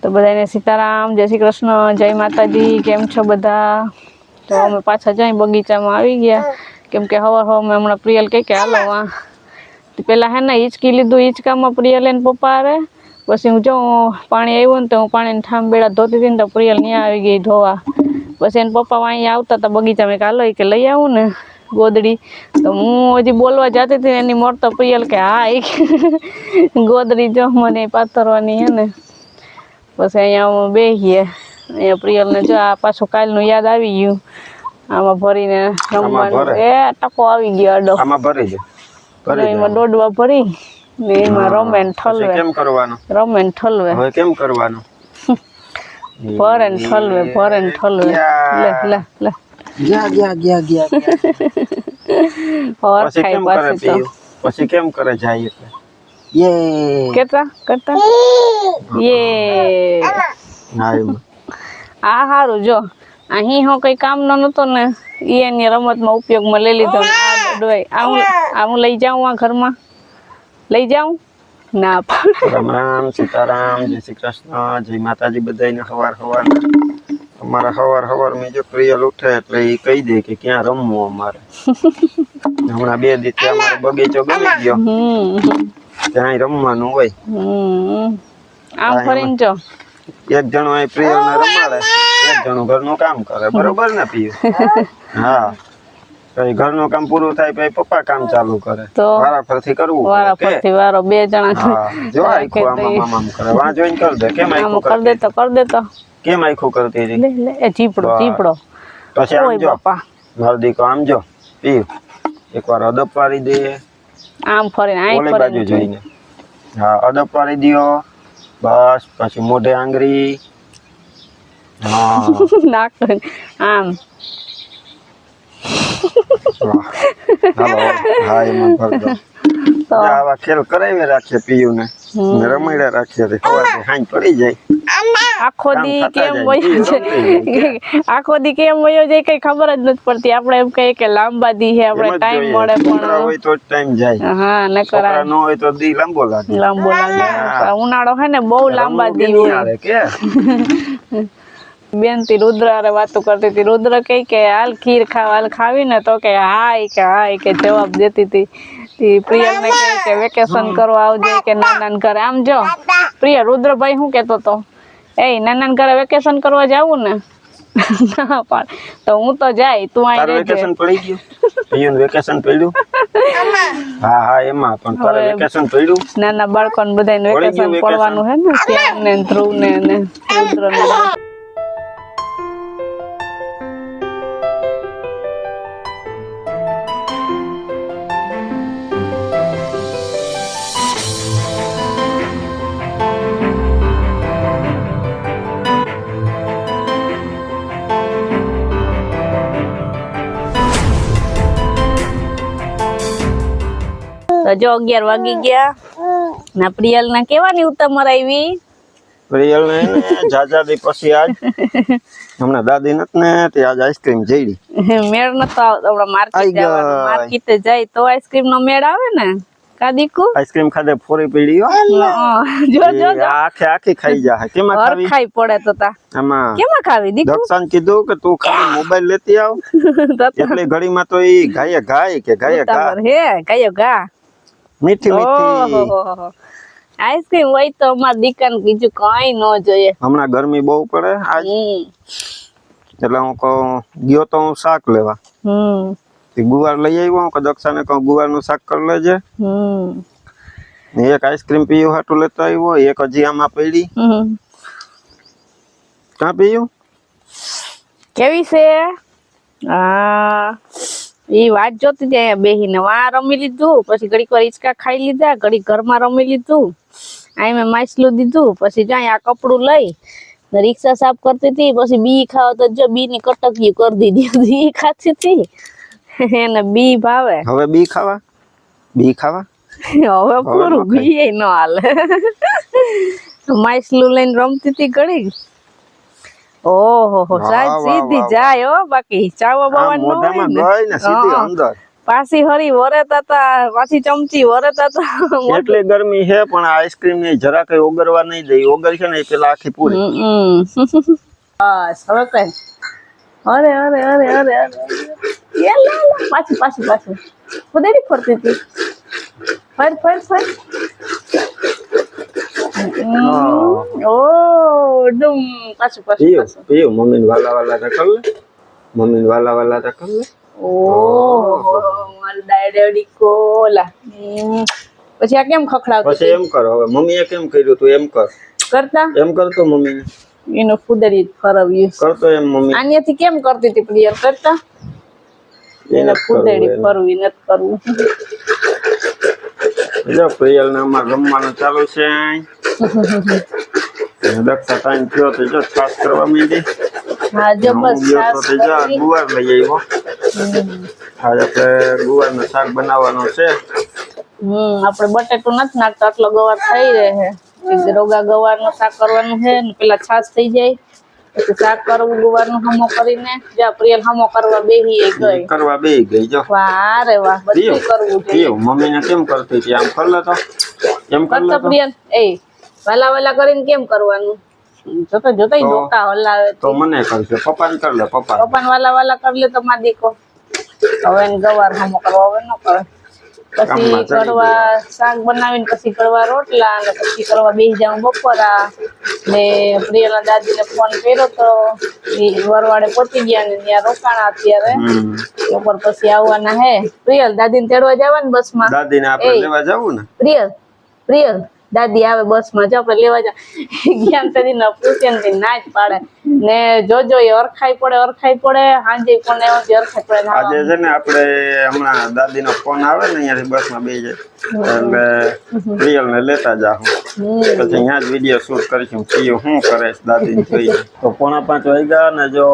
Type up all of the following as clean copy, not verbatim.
तो बधाने सीताराम, जय श्री कृष्ण, जय माताजी। केम छो बधा? तो अमे पाछा जई बगीचा में आई गया केम के हवा हवा में हमणा प्रियल के हालो वहां तो पहला है ना हिचकी लीधुं। हिचका में प्रियल ने पप्पा रे पछी हूँ जो पाणी आव्युं ने तो हूँ पाणी ठाम बेड़ा धोती थी तो प्रियल न्या आई गई धोवा। पछी एना पप्पा वहीं आवता था बगीचा में हालो के लई आवुं ने गोदड़ी। तो हूँ हजी बोलवा जाती थी एनी मोर तो प्रियल के हाँ गोदड़ी जो मने पाथरवानी है ने। बस अँ बेसीए अँ प्रियल ने जो आ पाछो कालनु याद आई गयुं आमा भरीने रमवानुं। ए टको आई गयो अडो आमा भरी दे भरी एमां डोडवा भरी ने एमां रमे ने ठलवे। केम करवानुं? रमे ने ठलवे। હવે કેમ કરવાનું? ભરે ને ઠલવે ले ले ले ગયા ગયા ગયા ગયા और खाई पाछी तो પછી કેમ કરે જાય એટલે ये केता करता ये आ हारू जो अही हो कई काम नतो ने ई एनी रमत में उपयोग में ले लीधो। आ डोय आऊं लई जाऊं आ घर में लई जाऊं ना। राम राम सीताराम, जय श्री कृष्ण, जय माताजी। बधाईने हवार हवार अमारा हवार हवार में जो प्रियल उठे એટલે ઈ કહી દે કે ક્યાં રમવું અમારે। હમણાં બે દિવસથી અમારો બગીચો ગમી ગયો ત્યાં રમવાનું હોય। આમ ફરીને જો એક જણો અહીં પ્રિયલ ને રમાડે એક જણો ઘરનું કામ કરે બરોબર ને પીયું? હા પછી ઘરનું કામ પૂરું થાય પછી પપ્પા કામ ચાલુ કરે તો વારાફરથી કરવું વારાફરથી વારો બે જણા જો આખો આમ કરે વા જોઈન કર દે કેમ આખો कर दे तो કેમ આખો કરતી રી લે લે એ ચીપડો પછી આમ જો માલદી કો આમ જો પીયું એકવાર અદબ પાડી દે આમ ફરીને આઈ ફરીને બાજુ જોઈને હા અદબ પાડી દિયો बस પછી મોઢે આંગળી હા નાક આમ હાલો હા એમાં ભર દો તો આવા ખેલ કરાવી રાખે પીયું ને રમાડ્યા રાખે રે હવાથી હાંજ પડી જાય। આખો દી કેમ વયો જાય આખો દી કેમ વયો જાય કઈ ખબર જ નથી પડતી। આપણે એમ કહીએ કે લાંબા દી હે આપણે ટાઈમ મળે પણ હોય તો ટાઈમ જાય। હા નકર ન હોય તો દી લાંબો લાગે ઉનાળો હે ને બહુ લાંબા દી હોય કે बेन थी रुद्र अरे बात करती थी। रुद्र कही के हाल खीर खावा हाल खावी ने तो के हाय के जवाब देती थी। प्रियल ने कही के वेकेशन करवा आवजे के नानान घरे आम जो प्रिय रुद्र भाई हूँ कहतो तो ए नानान घरे वेकेशन करवा जाऊं ने ना पण तो हूँ तो जाय तू आई रे वेकेशन पड़ी गयो पीयून वेकेशन पड्યું हां हां एमा पण पर वेकेशन पड्યું नाना बाळकोन बधाने वेकेशन પડવાનું હે ને શ્યામ ને ધ્રુવ ને रुद्र ने तो जो 11 वागी गया ना प्रियल ना केवानी उतमर आवी प्रियल ने जाजा दी पछी आज हमना दादी नत ने ते आज आइसक्रीम जेडी मेड़ नत आवड़ा मार्केट जावा मार्केट जाय तो आइसक्रीम नो मेड़ आवे ने कादी को आइसक्रीम खादे फोरी पीड़ी हो जो आखे आखे खाई जा है केमा खावी खाई पड़े तो ता आमा केमा खावी दीकू दक्षण कीधु के तू खाली मोबाइल लेती आव એટલે ઘડી માં તો ઈ ગાય ગાય કે ગાય गा हे गाय गा मीठी मीठी आइसक्रीम वही तो हमार दीकन बीजू कई न जोए। हमना गर्मी बहु पड़े आज એટલે હું કો ગયો તો હું શાક લેવા તે ગુવાર લઈ આવ્યો કે દક્ષાને કહું ગુવારનું શાક કરી લેજે એક આઈસ્ક્રીમ પીયો હાટુ લેતો આવ્યો એક હજી આમાં પડી કાં પીયું કેવી છે એ વાત જોતી હતી અહીંયા બેહીને વાં રમી લીધું પછી ઘડીક વાર હિંચકા ખાઈ લીધા ઘડીક ઘરમાં રમી લીધું અહીં મેં માછલું દીધું પછી જાય આ કપડું લઈ રિક્ષા સાફ કરતી હતી પછી બી ખાવા તો જો બી ની કટકી કરી દીધી બી ખાતી હતી એને બી ભાવે હવે બી ખાવા હવે પૂરું બી ન હાલે માછલું લઈને રમતી હતી ઘડી ઓહો સાહેબ સીધી જાય હો બાકી ચાવા બાવાનું પાછી હરી વરેતા તા પાછી ચમચી વરેતા તા એટલી ગરમી છે પણ આઈસ્ક્રીમ ની જરા કઈ ઓગરવા નહીં દે ઓગર છે ને પેલા આખી પૂરી બસ હવે કઈ અરે અરે અરે અરે અરે એ લા પાછી પાછી પાછી ખુદેડી ફરતી હતી ફર ફર ફર ઓ ડુમ પાછું પાછું પીયું મમ્મી વાલા વાલા તો કર લે મમ્મી વાલા વાલા તો કર લે મારું ડાયડી કોલા પછી આ કેમ ખખડાવતી પછી એમ કર હવે મમ્મીએ કેમ કર્યું તું એમ કર કરતા એમ કરતો મમ્મી એનો ફુદરી ફરવ્યું કરતો એમ મમ્મી આન્યાથી કેમ કરતી હતી પ્રિયર કરતા એને ફુદરી ફરવી નત કરવું જો પ્રિયલ ને અમાર રમવાનું ચાલુ છે દક્ષા ટાઈમ થયો તો જો ખાસ કરવા માંડી હા જો બસ ગુવાર લઈ આવ્યો આજે આપણે ગુવારનું શાક બનાવવાનું છે આપણે બટેટું નથી નાખતા આટલો ગવાર થઈ રહે છે રોગા ગવારનું શાક કરવાનું છે ને પેલા છાશ થઈ જાય પછી શાક કરવું ગુવારનું હમો કરીને જા પ્રિયલ હમો કરવા બેહી ગઈ જો વાહ રે વાહ બધું કરવું જોઈએ મમ્મીને કેમ કરતી હતી આમ કર લે તો એમ કર લે પ્રિયલ એ વાલા વાલા કરીને કેમ કરવાનું જોતા જોતા ડોકા હલાવે તો મને કરશે પપ્પાને કર લે પપ્પાને વાલા વાલા કર લે તો માં દીકો હવે ગવાર હમો કરવા હવે ન કરે પછી કરવા શાક બનાવીને પછી કરવા રોટલા અને પછી કરવા બેસી જાઉં બપોરા ને પ્રિયલના દાદીને ફોન કર્યો તો એ વરવાડે પહોંચી ગયા ને ત્યાં રોકાણા અત્યારે બપોર પછી આવવાના હે પ્રિયલ દાદીને તેડવા જવાનું બસમાં દાદીને આપણે લેવા જવું ને પ્રિયલ દાદી આવે બસમાં જો આપણે લેવા જા જ્ઞાન તદી ન પૂછે ને ના જ પાડે ને જોજો એ અરખાઈ પડે હાંજે પણ એવાથી અરખાઈ પડે આજે છે ને આપણે હમણાં દાદીનો ફોન આવે ને અહીંયાથી બસમાં બેસી જાય એટલે પ્રિયલ ને લેતા જાઉં પછી અહીંયા જ વિડીયો શૂટ કરીશું પ્રિયુ શું કરે છે દાદીને જોઈને તો 4:45 વાગ્યા ને જો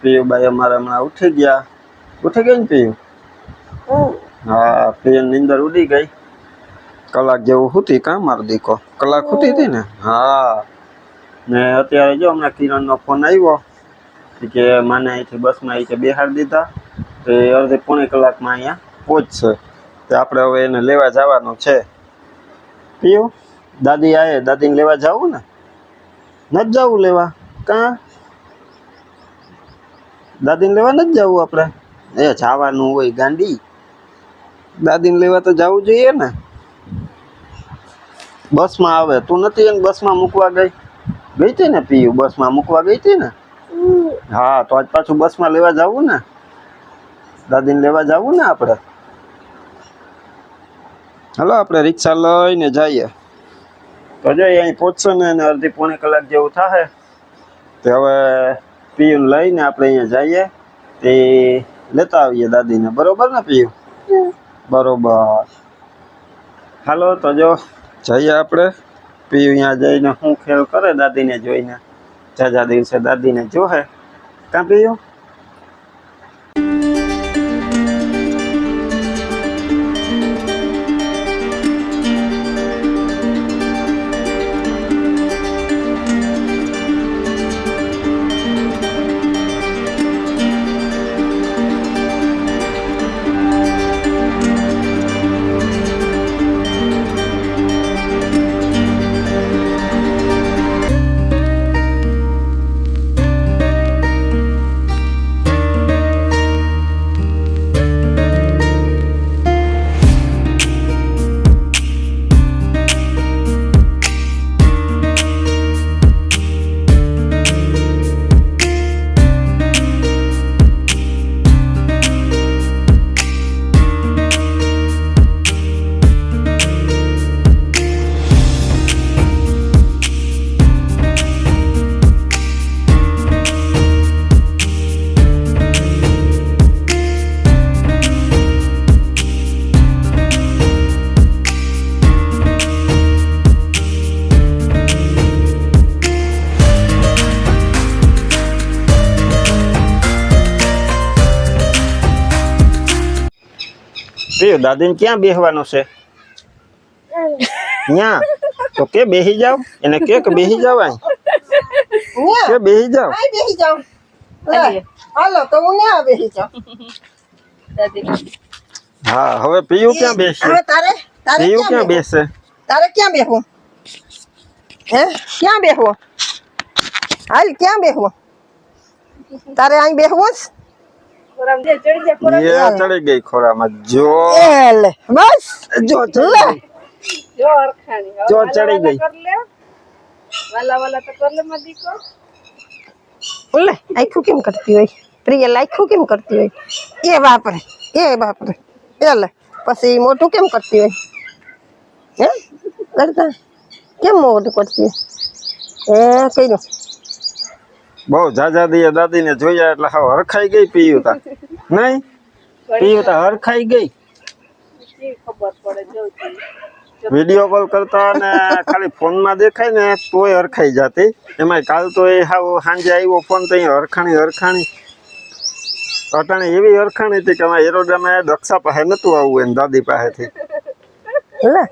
પ્રિયુભાઈ અમારે હમણાં ઉઠી ગયા ને પ્રિયુ હા પ્રિયલ નીંદર ઉડી ગઈ કલાક જેવું હતી કાં મારો દીકો કલાક હતી હતી ને હા ને અત્યારે જો હમણાં કિરણનો ફોન આવ્યો કે મને અહીંથી બસમાં અહીંથી બેહાડી દીધા તો અડધી પોણી કલાકમાં અહીંયા પહોંચશે તો આપણે હવે એને લેવા જવાનું છે પીયું દાદી આવે દાદીને લેવા જવું ને નથી જવું લેવા કાં દાદીને લેવા નથી જવું આપણે એ જવાનું હોય ગાંડી દાદીને લેવા તો જવું જોઈએ ને બસમાં આવે તું નથી એને બસમાં મૂકવા ગઈ હતી ને પીયું બસમાં મૂકવા ગઈ હતી ને હા તો આજ પાછું બસમાં લેવા જવું ને દાદીને લેવા જવું ને આપણે હાલો આપણે રિક્ષા લઈને જઈએ તો જો અહીં પહોંચશે ને એને અડધી પોણી કલાક જેવું થાય તો હવે પીયુને લઈને આપણે અહીંયા જઈએ તે લેતા આવીએ દાદીને બરોબર ને પીયું બરોબર હાલો તો જો જઈએ આપણે પીયું અહીંયા જઈને શું ખેલ કરે દાદીને જોઈને જાજા દિવસે દાદીને જોહે કાં પીયું પ્રિયુ દાદીને ક્યાં બેહવાનું છે? ન્યા તો કે બેહી જાવ, એને કે બેહી જાવ, કે બેહી જાવ. બેહી જાઉં. હાલો તો હું ન્યા બેહી જાઉં. હા હવે પ્રિયુ ક્યાં બેસશે? હવે તારે પ્રિયુ ક્યાં બેસશે? તારે ક્યાં બેહવું? હે ક્યાં બેહવું? હાલ ક્યાં બેહવું? તારે અહીં બેહવું છે? એ ચડી ગઈ ખોરામાં. જો લે બસ જો ચડી ગઈ. જો ચડી ગઈ. લે આખું કેમ કરતી હોય? પ્રિયલ આખું કેમ કરતી હોય? એ બાપરે, એ બાપરે. એ લે પછી મોટું કેમ કરતી હોય? હે કરતા કેમ મોટું કરતી હોય? કર્યું. બહુ જાજા દીએ દાદીને જોયા એટલે હાવ હરખાઈ ગઈ પ્રિયુ તા. નહીં પ્રિયુ તા હરખાઈ ગઈ. વિડીયો કોલ કરતા ને ખાલી ફોનમાં દેખાય ને તોય હરખાઈ જાતી. એમાં કાલ તો એ હાવ સાંજે આવ્યો ફોન તો હરખાણી અટાણે એવી હરખાણી હતી કે અમારે એરોડામાં દક્ષા પાસે નતું આવવું એને દાદી પાસેથી. લે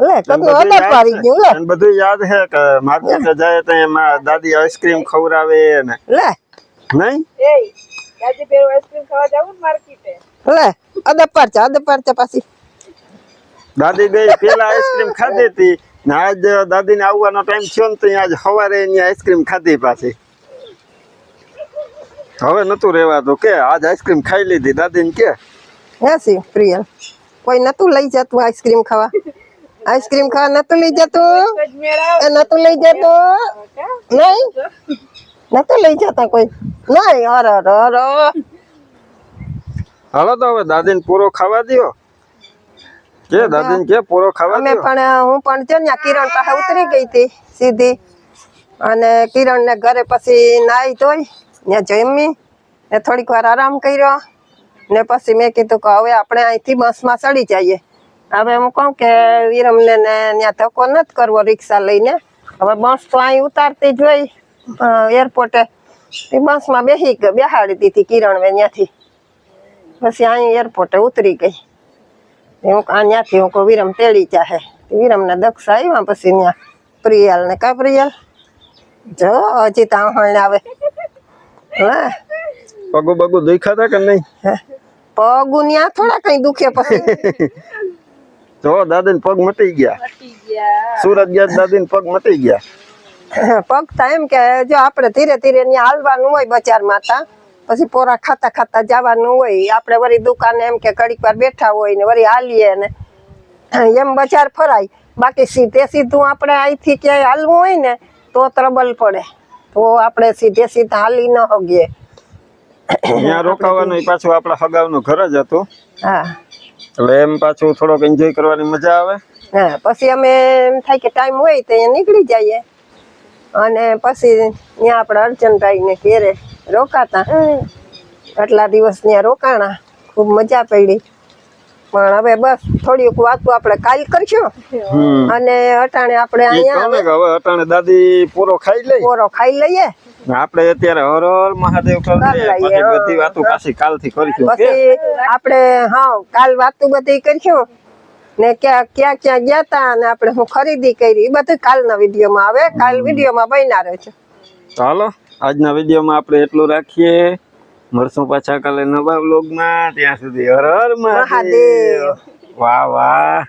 લે કતો અડક પાડી ગયું લે. અને બધું યાદ છે કે માર્કેટે જાય તો એમાં દાદી આઈસ્ક્રીમ ખવડાવે ને. લે નહીં દાદી પેલો આઈસ્ક્રીમ ખાવા જાવું માર્કેટે. લે અડક પાડતા પાછી. દાદી ગઈ પેલા આઈસ્ક્રીમ ખાધી હતી ને આજ દાદીને આવવાનો ટાઈમ થયો ને તો આજ સવારે એની આઈસ્ક્રીમ ખાધી પાછી. હવે નતું રેવાતું કે આજ આઈસ્ક્રીમ ખાઈ લીધી દાદીને કે. હે સી પ્રિયલ કોઈ નતું લઈ જતું આઈસ્ક્રીમ ખાવા? આઈસ્ક્રીમ ખાવા નતું લઈ જતું? એ નતું લઈ જતું? નહીં નતું લઈ જતા કોઈ? નહીં. અરે હાલો તો હવે દાદીને પૂરો ખાવા દ્યો. કે દાદીને કે પૂરો ખાવા અમે દ્યો. પણ હું પણ જો ને કિરણ પાસે ઉતરી ગઈ હતી સીધી. અને કિરણ ને ઘરે પછી નાઈ ધોઈ ને જમી ને થોડીક વાર આરામ કર્યો ને પછી મેં કીધું કે હવે આપણે અહીંથી બસમાં ચડી જઈએ. હવે હું કહું કે વિરમને ને ત્યાં ધક્કો નથી કરવો રિક્ષા લઈને. હવે બસ તો અહીં ઉતારતી જ હોય એરપોર્ટે. એ બસમાં બેહાડી દીધી કિરણ ત્યાંથી. પછી અહીં એરપોર્ટે ઉતરી ગઈ. હું ત્યાંથી હું કહું વિરમ તેડી જાહે. વિરમને દક્ષા આવ્યા પછી ત્યાં પ્રિયલ ને કા પ્રિયલ જો હજી તો આહણ આવે. હા પગું બગું દુખ્યા હતા કે નહીં? પગ ન્યા થોડા કઈ દુખે પછી. જો દાદીને પગ મટી ગયા. સુરત ગયા દાદીને પગ મટી ગયા. પગ તા એમ કે જો આપણે ધીરે ધીરે ત્યાં હાલવાનું હોય બજારમાં તા પછી પોરા ખાતા ખાતા જવાનું હોય. આપણે વળી દુકાને એમ કે ઘડીક વાર બેઠા હોય ને વળી હાલીએ ને એમ બજાર ફરાય. બાકી સીધું આપણે અહીંથી ક્યાંય હાલવું હોય ને તો ત્રબલ પડે. તો આપણે સીધા હાલી ન હગીએ. ત્યાં રોકાવાનું પાછું આપણા હગાવનું ઘર જ હતું. હા એટલે એમ પાછું થોડોક એન્જોય કરવાની મજા આવે. હા પછી અમે એમ થાય કે ટાઈમ હોય તો અહીંયા નીકળી જઈએ. અને પછી ત્યાં આપણે અર્જનભાઈ ને ઘેરે રોકાતા. આટલા દિવસ ત્યાં રોકાણા. ખૂબ મજા પડી. પણ હવે બસ થોડીક વાતો આપણે કાલ કરશું. અને અટાણે આપણે અહીંયા હવે અટાણે દાદી પૂરો ખાઈ લઈએ. આપણે અત્યારે હર હર મહાદેવ પછી બધી વાતો પાછી કાલથી કરીશું. પછી આપણે કાલ વાતો બધી કરીશું ને ક્યાં ગયા તા અને આપણે હું ખરીદી કરી એ બધું કાલના વિડીયોમાં આવે. કાલ વિડીયોમાં બન્યા રહે છે. ચાલો આજના વિડીયોમાં આપણે એટલું રાખીએ. મળશું પાછા કાલે નવા વ્લોગમાં. ત્યાં સુધી હર હર મહાદેવ. વાહ વાહ.